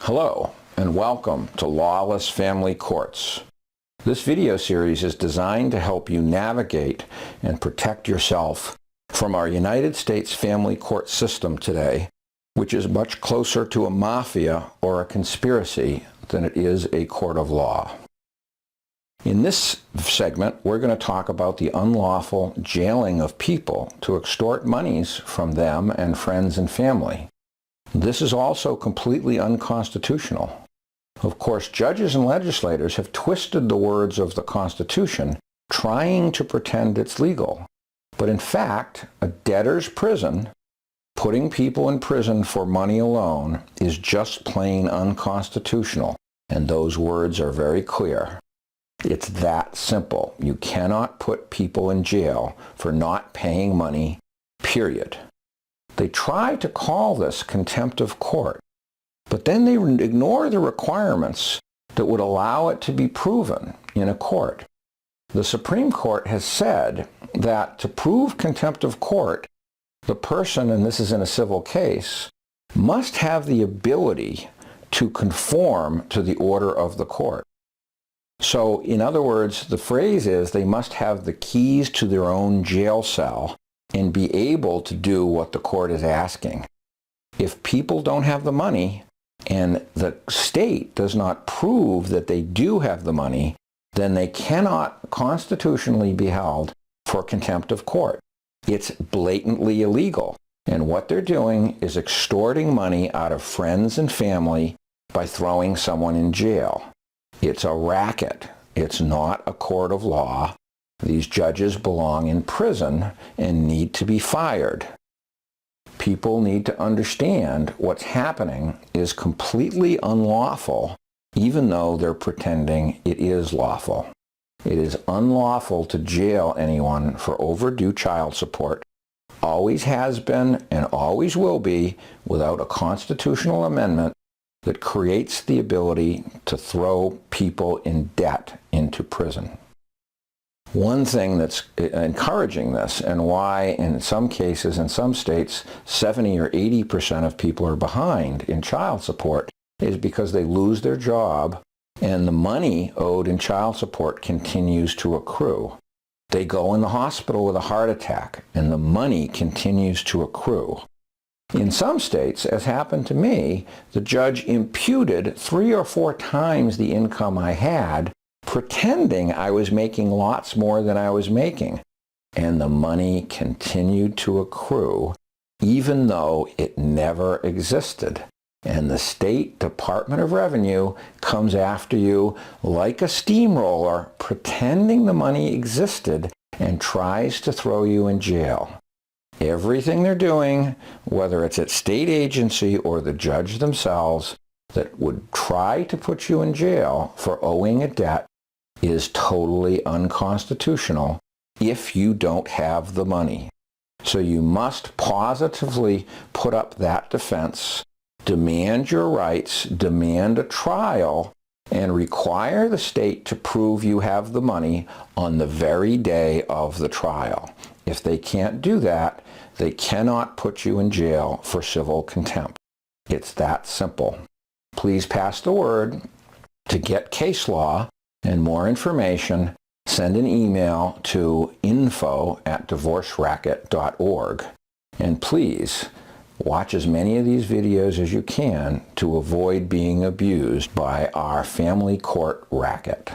Hello, and welcome to Lawless Family Courts. This video series is designed to help you navigate and protect yourself from our United States family court system today, which is much closer to a mafia or a conspiracy than it is a court of law. In this segment, we're going to talk about the unlawful jailing of people to extort monies from them and friends and family. This is also completely unconstitutional. Of course, judges and legislators have twisted the words of the Constitution, trying to pretend it's legal. But in fact, a debtor's prison, putting people in prison for money alone, is just plain unconstitutional, and those words are very clear. It's that simple. You cannot put people in jail for not paying money, period. They try to call this contempt of court, but then they ignore the requirements that would allow it to be proven in a court. The Supreme Court has said that to prove contempt of court, the person, and this is in a civil case, must have the ability to conform to the order of the court. So, in other words, the phrase is they must have the keys to their own jail cell and be able to do what the court is asking. If people don't have the money and the state does not prove that they do have the money, then they cannot constitutionally be held for contempt of court. It's blatantly illegal. And what they're doing is extorting money out of friends and family by throwing someone in jail. It's a racket. It's not a court of law. These judges belong in prison and need to be fired. People need to understand what's happening is completely unlawful, even though they're pretending it is lawful. It is unlawful to jail anyone for overdue child support, always has been and always will be, without a constitutional amendment that creates the ability to throw people in debt into prison. One thing that's encouraging this, and why in some cases in some states 70 or 80% of people are behind in child support, is because they lose their job and the money owed in child support continues to accrue. They go in the hospital with a heart attack and the money continues to accrue. In some states, as happened to me, the judge imputed 3 or 4 times the income I had, pretending I was making lots more than I was making. And the money continued to accrue, even though it never existed. And the State Department of Revenue comes after you like a steamroller, pretending the money existed, and tries to throw you in jail. Everything they're doing, whether it's at state agency or the judge themselves, that would try to put you in jail for owing a debt, is totally unconstitutional if you don't have the money. So you must positively put up that defense, demand your rights, demand a trial, and require the state to prove you have the money on the very day of the trial. If they can't do that, they cannot put you in jail for civil contempt. It's that simple. Please pass the word. To get case law and more information, send an email to info@divorceracket.org. And please watch as many of these videos as you can to avoid being abused by our family court racket.